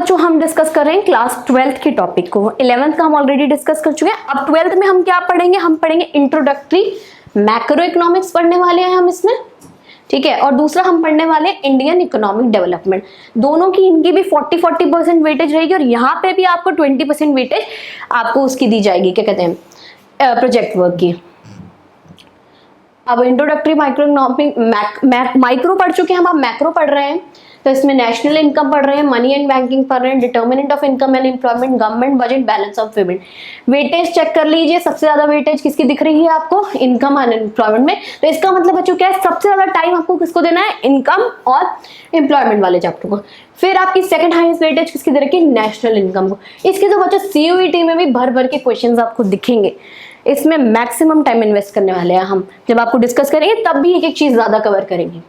बच्चों हम डिस्कस कर रहे हैं क्लास 12th के टॉपिक को। 11th का हम ऑलरेडी डिस्कस कर चुके हैं। अब 12th में हम क्या पढ़ेंगे, हम पढ़ेंगे इंट्रोडक्टरी मैक्रो इकोनॉमिक्स पढ़ने वाले हैं हम इसमें, ठीक है। और दूसरा हम पढ़ने वाले इंडियन इकोनॉमिक डेवलपमेंट। दोनों की इनकी भी 40-40% वेटेज रहेगी और यहाँ पे भी आपको 20% वेटेज आपको उसकी दी जाएगी, क्या कहते हैं, प्रोजेक्ट वर्क की। अब इंट्रोडक्टरी माइक्रो इकोनॉमिक माइक्रो पढ़ चुके हैं हम, अब मैक्रो पढ़ रहे हैं। तो इसमें नेशनल इनकम पढ़ रहे हैं, मनी एंड बैंकिंग पढ़ रहे हैं, determinant of income and employment, government budget, balance of payment. Weightage check कर लीजिए, सबसे ज्यादा वेटेज किसकी दिख रही है आपको, इनकम एंड एम्प्लॉयमेंट में। तो इसका मतलब बच्चों क्या है, सबसे ज्यादा टाइम आपको किसको देना है, इनकम और एम्प्लॉयमेंट वाले चैप्टर को। फिर आपकी सेकंड हाईएस्ट वेटेज किसकी दे रखी है, नेशनल इनकम को। इसके तो बच्चों सीयूईटी में भी भर भर के क्वेश्चन आपको दिखेंगे। इसमें मैक्सिमम टाइम इन्वेस्ट करने वाले हैं हम, जब आपको डिस्कस करेंगे तब भी एक एक चीज ज्यादा कवर करेंगे।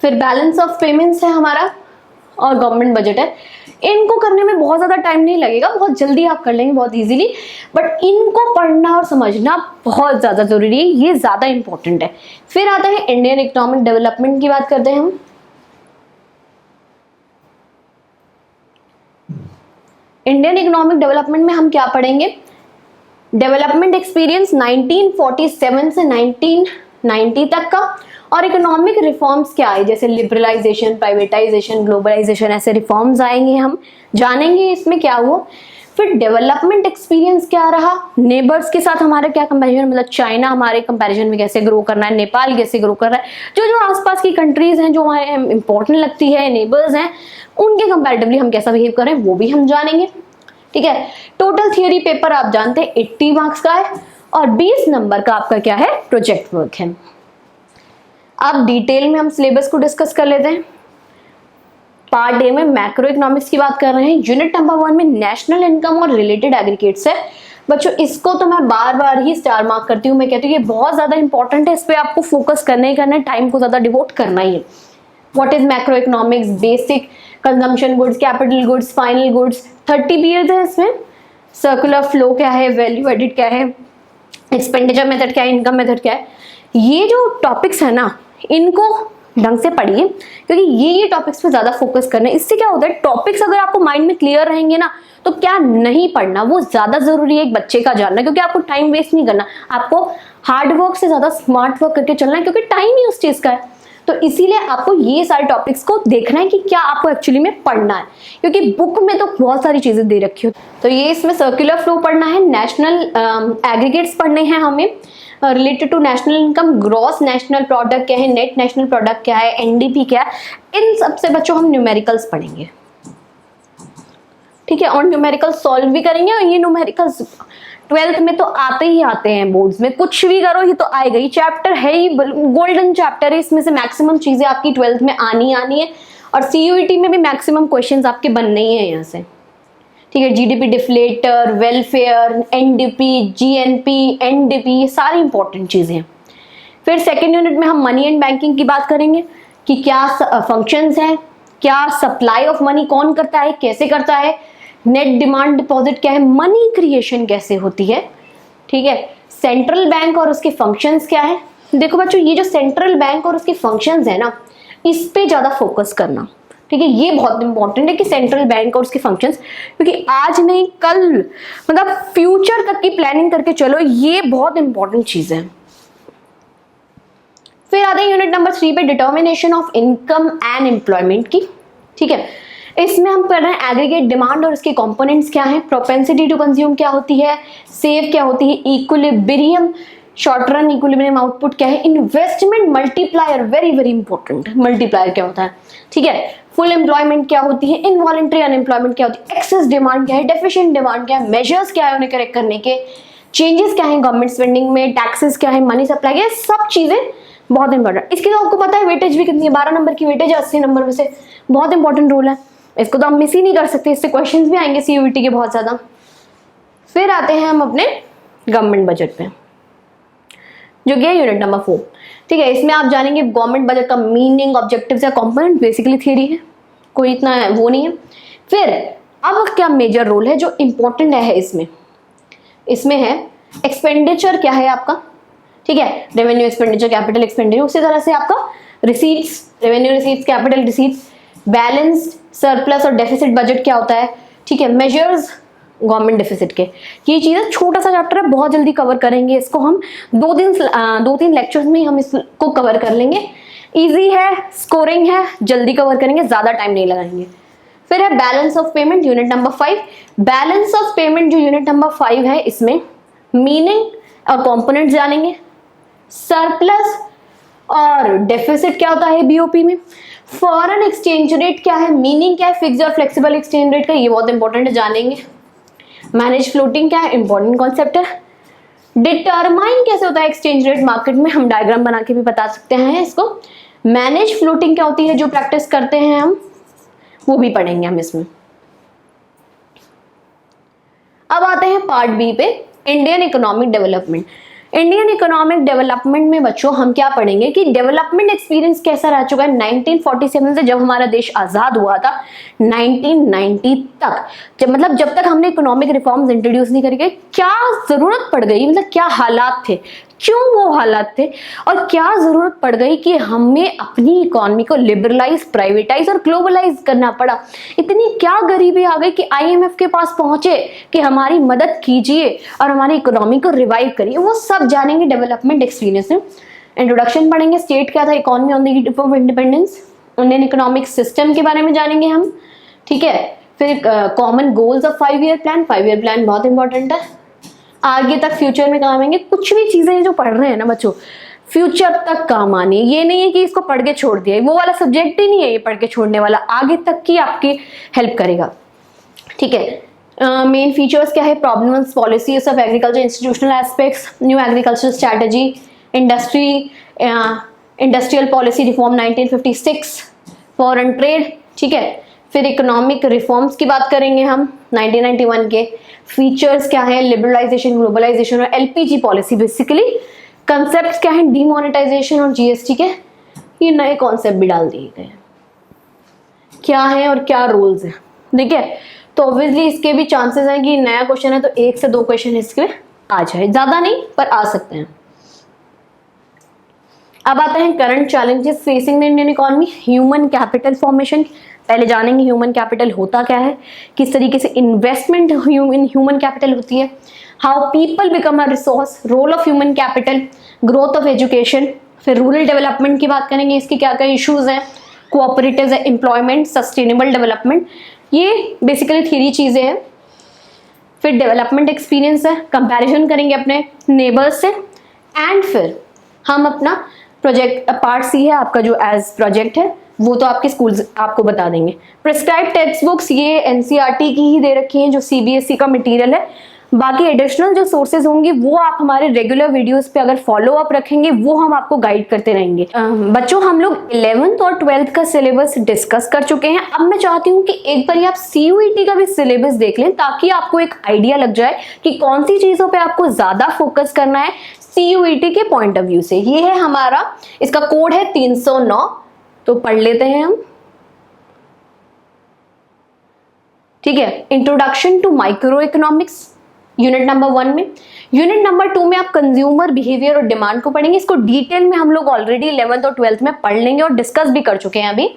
फिर बैलेंस ऑफ पेमेंट्स है हमारा और गवर्नमेंट बजट है। इनको करने में बहुत ज़्यादा टाइम नहीं लगेगा, बहुत जल्दी आप कर लेंगे, बहुत इजीली। बट इनको पढ़ना और समझना बहुत ज़्यादा ज़रूरी है, ये ज़्यादा इंपॉर्टेंट है। फिर आता है इंडियन इकोनॉमिक डेवलपमेंट की बात करते हैं हम। इंडियन इकोनॉमिक डेवलपमेंट में हम क्या पढ़ेंगे, डेवलपमेंट एक्सपीरियंस 1947 से 1990 तक का, और इकोनॉमिक रिफॉर्म्स क्या है, जैसे लिबरलाइजेशन, प्राइवेटाइजेशन, ग्लोबलाइजेशन, ऐसे रिफॉर्म्स आएंगे, हम जानेंगे इसमें क्या हुआ। फिर डेवलपमेंट एक्सपीरियंस क्या रहा, नेबर्स के साथ हमारे क्या कंपैरिजन, मतलब चाइना हमारे कंपैरिजन में कैसे ग्रो करना है, नेपाल कैसे ग्रो कर रहा है, जो जो आसपास की कंट्रीज हैं जो हमारे इंपॉर्टेंट लगती है, नेबर्स हैं, उनके कंपैरेटिवली हम कैसा बिहेव करें वो भी हम जानेंगे, ठीक है। टोटल थियोरी पेपर आप जानते हैं 80 मार्क्स का है और 20 नंबर का आपका क्या है, प्रोजेक्ट वर्क है। अब डिटेल में हम सिलेबस को डिस्कस कर लेते हैं। पार्ट ए में मैक्रो इकोनॉमिक्स की बात कर रहे हैं। यूनिट नंबर 1 में नेशनल इनकम और रिलेटेड एग्रीगेट्स है। बच्चों इसको तो मैं बार बार ही स्टार मार्क करती हूँ, मैं कहती हूँ ये बहुत ज्यादा इंपॉर्टेंट है, इस पे आपको फोकस करना ही करना है, टाइम को ज्यादा डिवोट करना ही है। What is macro economics, basic consumption goods, capital goods, final goods, 30 period है इसमें। सर्कुलर फ्लो क्या है, वैल्यू एडिट क्या है, एक्सपेंडिचर मेथड क्या है, इनकम मेथड क्या है। ये जो टॉपिक्स है ना, इनको ढंग से पढ़िए, क्योंकि ये टॉपिक्स पे ज्यादा फोकस करना है। इससे क्या होता है, टॉपिक्स अगर आपको माइंड में क्लियर रहेंगे ना, तो क्या नहीं पढ़ना वो ज्यादा जरूरी है एक बच्चे का जानना, क्योंकि आपको टाइम वेस्ट नहीं करना, आपको हार्ड वर्क से ज्यादा स्मार्ट वर्क करके चलना है, क्योंकि टाइम ही उस चीज का है। तो इसीलिए आपको ये सारे टॉपिक्स को देखना है कि क्या आपको एक्चुअली में पढ़ना है, क्योंकि बुक में तो बहुत सारी चीजें दे रखी हो। तो ये इसमें सर्कुलर फ्लो पढ़ना है, नेशनल एग्रीगेट्स पढ़ने हैं हमें, related to national income, gross national product क्या है, नेट नेशनल प्रोडक्ट क्या है, एनडीपी क्या है, इन सबसे बच्चों हम न्यूमेरिकल्स पढ़ेंगे, ठीक है। और न्यूमेरिकल्स सॉल्व भी करेंगे, और ये न्यूमेरिकल्स 12th में तो आते ही आते हैं, बोर्ड्स में कुछ भी करो ये तो आएगा ही, चैप्टर है ही, गोल्डन चैप्टर है, इसमें से मैक्सिमम चीजें आपकी 12th में आनी है। और सीयूईटी में भी मैक्सिमम क्वेश्चंस आपके बनने ही है यहाँ से, ठीक है। GDP deflator, welfare, NDP, GNP, NDP, ये सारी इंपॉर्टेंट चीजें हैं। फिर सेकेंड यूनिट में हम मनी एंड बैंकिंग की बात करेंगे कि क्या फंक्शंस हैं, क्या सप्लाई ऑफ मनी कौन करता है, कैसे करता है, नेट डिमांड डिपॉजिट क्या है, मनी क्रिएशन कैसे होती है, ठीक है। सेंट्रल बैंक और उसके फंक्शंस क्या है। देखो बच्चों, ये जो सेंट्रल बैंक और उसके फंक्शंस है ना, इस पे ज्यादा फोकस करना, ठीक है। ये बहुत इंपॉर्टेंट है कि सेंट्रल बैंक और उसके फंक्शंस, क्योंकि आज नहीं कल, मतलब फ्यूचर तक की प्लानिंग करके चलो, ये बहुत इंपॉर्टेंट चीज है। फिर आते हैं यूनिट नंबर 3 पे, determination of income and employment की, ठीक है। इसमें हम पढ़ रहे हैं एग्रीगेट डिमांड और उसके कंपोनेंट्स क्या हैं, प्रोपेंसिटी टू कंज्यूम क्या होती है, सेव क्या होती है, equilibrium, short run equilibrium output क्या है, investment multiplier, very very important, multiplier क्या होता है, ठीक है। फुल एम्प्लॉयमेंट क्या होती है, इनवॉलंटरी अनएम्प्लॉयमेंट क्या होती है, एक्सेस डिमांड क्या है, डेफिशिएंट डिमांड क्या है, मेजर्स क्या है उन्हें करेक्ट करने के, चेंजेस क्या है गवर्नमेंट स्पेंडिंग में, टैक्सेस क्या है, मनी सप्लाई, ये सब चीजें बहुत इंपॉर्टेंट। इसकी तो आपको पता है वेटेज भी कितनी है, 12 नंबर की वेटेज है 80 नंबर में से, बहुत इंपॉर्टेंट रोल है, इसको तो हम मिस ही नहीं कर सकते, इससे क्वेश्चंस भी आएंगे सीयूईटी के बहुत ज्यादा। फिर आते हैं हम अपने गवर्नमेंट बजट पे, जो कि है यूनिट नंबर 4, ठीक है। इसमें आप जानेंगे गवर्नमेंट बजट का मीनिंग, ऑब्जेक्टिव्स या कंपोनेंट, बेसिकली थियरी है, कोई इतना वो नहीं है। फिर अब क्या मेजर रोल है जो इंपॉर्टेंट है इसमें है एक्सपेंडिचर क्या है आपका, ठीक है, रेवेन्यू एक्सपेंडिचर, कैपिटल एक्सपेंडिचर, उसी तरह से आपका receipts, revenue receipts, capital receipts, balanced surplus और डेफिसिट बजट क्या होता है, ठीक है, मेजर्स गवर्नमेंट डेफिसिट के। ये चीज़ें छोटा सा चैप्टर है, बहुत जल्दी कवर करेंगे इसको हम, 2-3 लेक्चर्स में हम इसको कवर कर लेंगे। इजी है, स्कोरिंग है, जल्दी कवर करेंगे, ज़्यादा टाइम नहीं लगाएंगे। फिर है balance of payment, unit number 5। Balance of payment जो यूनिट नंबर 5 है, इसमें मीनिंग और कंपोनेंट जानेंगे। सरप्लस और डेफिसिट क्या होता है बीओपी में। फॉरेन एक्सचेंज रेट क्या है, मीनिंग क्या है फिक्स्ड और फ्लेक्सिबल एक्सचेंज रेट का, ये बहुत इंपॉर्टेंट है, जानेंगे। मैनेज फ्लोटिंग क्या है, इंपॉर्टेंट कॉन्सेप्ट है। डिटरमाइन कैसे होता है एक्सचेंज रेट मार्केट में, हम डायग्राम बना के भी बता सकते हैं इसको। मैनेज फ्लोटिंग क्या होती है, जो प्रैक्टिस करते हैं हम, वो भी पढ़ेंगे हम इसमें। अब आते हैं पार्ट बी पे, Indian economic development. Indian economic development में बच्चों हम क्या पढ़ेंगे कि डेवलपमेंट एक्सपीरियंस कैसा रह चुका है 1947 से, जब हमारा देश आजाद हुआ था 1990 तक, जब तक हमने इकोनॉमिक रिफॉर्म्स इंट्रोड्यूस नहीं करी, क्या जरूरत पड़ गई, मतलब क्या हालात थे, क्यों वो हालात थे, और क्या जरूरत पड़ गई कि हमें अपनी इकोनॉमी को लिबरलाइज, प्राइवेटाइज और ग्लोबलाइज करना पड़ा। इतनी क्या गरीबी आ गई कि आईएमएफ के पास पहुंचे कि हमारी मदद कीजिए और हमारी इकोनॉमी को रिवाइव करिए, वो सब जानेंगे डेवलपमेंट एक्सपीरियंस में। इंट्रोडक्शन पढ़ेंगे, स्टेट क्या था, economy on the eve of independence, Indian economic system के बारे में जानेंगे हम, ठीक है। फिर common goals of 5 year plan, 5 year plan बहुत इंपॉर्टेंट है, आगे तक फ्यूचर में काम आएंगे। कुछ भी चीजें जो पढ़ रहे हैं ना बच्चों, फ्यूचर तक काम आनी है, ये नहीं है कि इसको पढ़ के छोड़ दिया, वो वाला सब्जेक्ट ही नहीं है ये पढ़ के छोड़ने वाला, आगे तक की आपकी हेल्प करेगा, ठीक है। मेन फीचर्स क्या है, problems, policies of agriculture, institutional aspects, new agriculture strategy, industrial policy reform 1956, foreign trade, ठीक है। फिर इकोनॉमिक रिफॉर्म्स की बात करेंगे हम 1991 के, फीचर्स क्या है, लिबरलाइजेशन, ग्लोबलाइजेशन और एलपीजी पॉलिसी। बेसिकली कंसेप्ट क्या है, डीमोनेटाइजेशन और जीएसटी के, ये नए कॉन्सेप्ट भी डाल दिए गए, क्या है और क्या रूल्स है, ठीक है। तो ऑब्वियसली इसके भी चांसेस हैं कि नया क्वेश्चन है तो 1 से 2 क्वेश्चन इसके आ जाए, ज्यादा नहीं पर आ सकते हैं। अब आते हैं current challenges facing the Indian economy, human capital formation. पहले जानेंगे ह्यूमन कैपिटल होता क्या है, किस तरीके से इन्वेस्टमेंट इन ह्यूमन कैपिटल होती है, how people become a resource, role of human capital, growth of education. फिर रूरल डेवलपमेंट की बात करेंगे, इसके क्या क्या इश्यूज हैं, कोऑपरेटिव एम्प्लॉयमेंट, सस्टेनेबल डेवलपमेंट, ये बेसिकली 3 चीजें हैं। फिर डेवलपमेंट एक्सपीरियंस है, कंपैरिजन करेंगे अपने नेबर्स से, एंड फिर हम अपना प्रोजेक्ट, पार्ट सी है आपका जो एज प्रोजेक्ट है, वो तो आपके स्कूल आपको बता देंगे। प्रिस्क्राइब टेक्स्ट बुक्स ये एनसीईआरटी की ही दे रखी हैं, जो सीबीएसई का मटेरियल है। बाकी एडिशनल जो सोर्सेज होंगे वो आप हमारे रेगुलर वीडियोस पे अगर फॉलो अप रखेंगे, वो हम आपको गाइड करते रहेंगे। बच्चों हम लोग 11th और 12th का सिलेबस डिस्कस कर चुके हैं। अब मैं चाहती हूँ कि एक बार आप सीयूईटी का भी सिलेबस देख लें, ताकि आपको एक आइडिया लग जाए कि कौन सी चीजों पे आपको ज्यादा फोकस करना है सीयूईटी के पॉइंट ऑफ व्यू से। ये है हमारा, इसका कोड है 309, तो पढ़ लेते हैं हम, ठीक है। Introduction to micro economics unit number 1 में। यूनिट नंबर 2 में आप कंज्यूमर बिहेवियर और डिमांड को पढ़ेंगे। इसको डिटेल में हम लोग ऑलरेडी 11th और 12th में पढ़ लेंगे और डिस्कस भी कर चुके हैं अभी,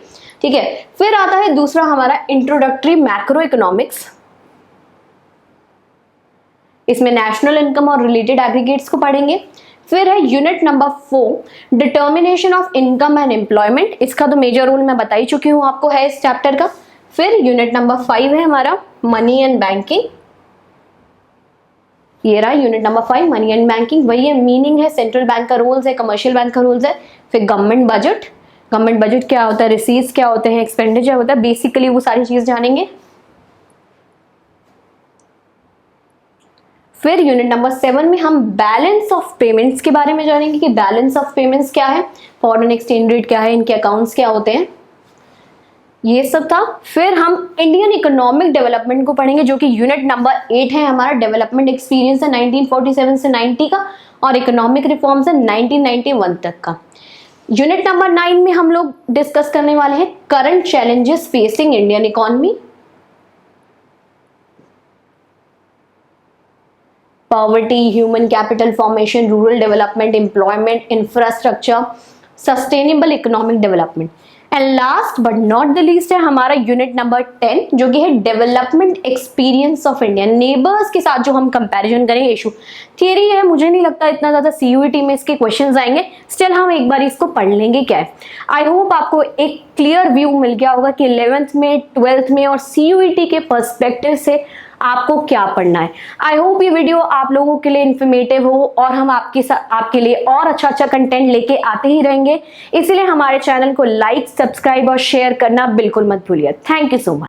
ठीक है। फिर आता है दूसरा हमारा इंट्रोडक्टरी मैक्रो इकोनॉमिक्स, इसमें नेशनल इनकम और रिलेटेड एग्रीगेट्स को पढ़ेंगे। फिर है unit number 4 determination of income and employment, इसका तो मेजर रोल मैं बता ही चुकी हूं आपको है इस चैप्टर का। फिर यूनिट नंबर 5 है हमारा मनी एंड बैंकिंग, ये रहा unit number 5 money and banking, वही है, मीनिंग है, सेंट्रल बैंक का रूल्स है, कमर्शियल बैंक का रूल्स है। फिर गवर्नमेंट बजट, गवर्नमेंट बजट क्या होता है, रिसीट्स क्या होते हैं, एक्सपेंडिचर होता है, बेसिकली वो सारी चीज जानेंगे। फिर यूनिट नंबर 7 में हम बैलेंस ऑफ पेमेंट्स के बारे में जानेंगे कि बैलेंस ऑफ पेमेंट्स क्या है, फॉरेन एक्सचेंज रेट क्या है, इनके अकाउंट्स क्या होते हैं, ये सब था। फिर हम इंडियन इकोनॉमिक डेवलपमेंट को पढ़ेंगे, जो कि यूनिट नंबर 8 है हमारा। डेवलपमेंट एक्सपीरियंस है 1947 से 90 का, और इकोनॉमिक रिफॉर्म्स है 1991 तक का। यूनिट नंबर 9 में हम लोग डिस्कस करने वाले हैं current challenges facing Indian economy, poverty, human capital formation, rural development, employment, infrastructure, sustainable economic development. And last but not the least है हमारा यूनिट नंबर 10 जो कि है development experience of India. Neighbours के साथ जो हम कंपैरिजन करेंगे, इशू थियरी है, मुझे नहीं लगता इतना ज्यादा सीयूईटी में इसके क्वेश्चंस आएंगे, स्टिल हम एक बार इसको पढ़ लेंगे क्या है। आई होप आपको एक क्लियर व्यू मिल गया होगा कि 11th में, 12th में और सीयूईटी के पर्सपेक्टिव से आपको क्या पढ़ना है। आई होप ये वीडियो आप लोगों के लिए इन्फॉर्मेटिव हो और हम आपके लिए और अच्छा कंटेंट लेके आते ही रहेंगे, इसलिए हमारे चैनल को लाइक, सब्सक्राइब और शेयर करना बिल्कुल मत भूलिए। Thank you so much.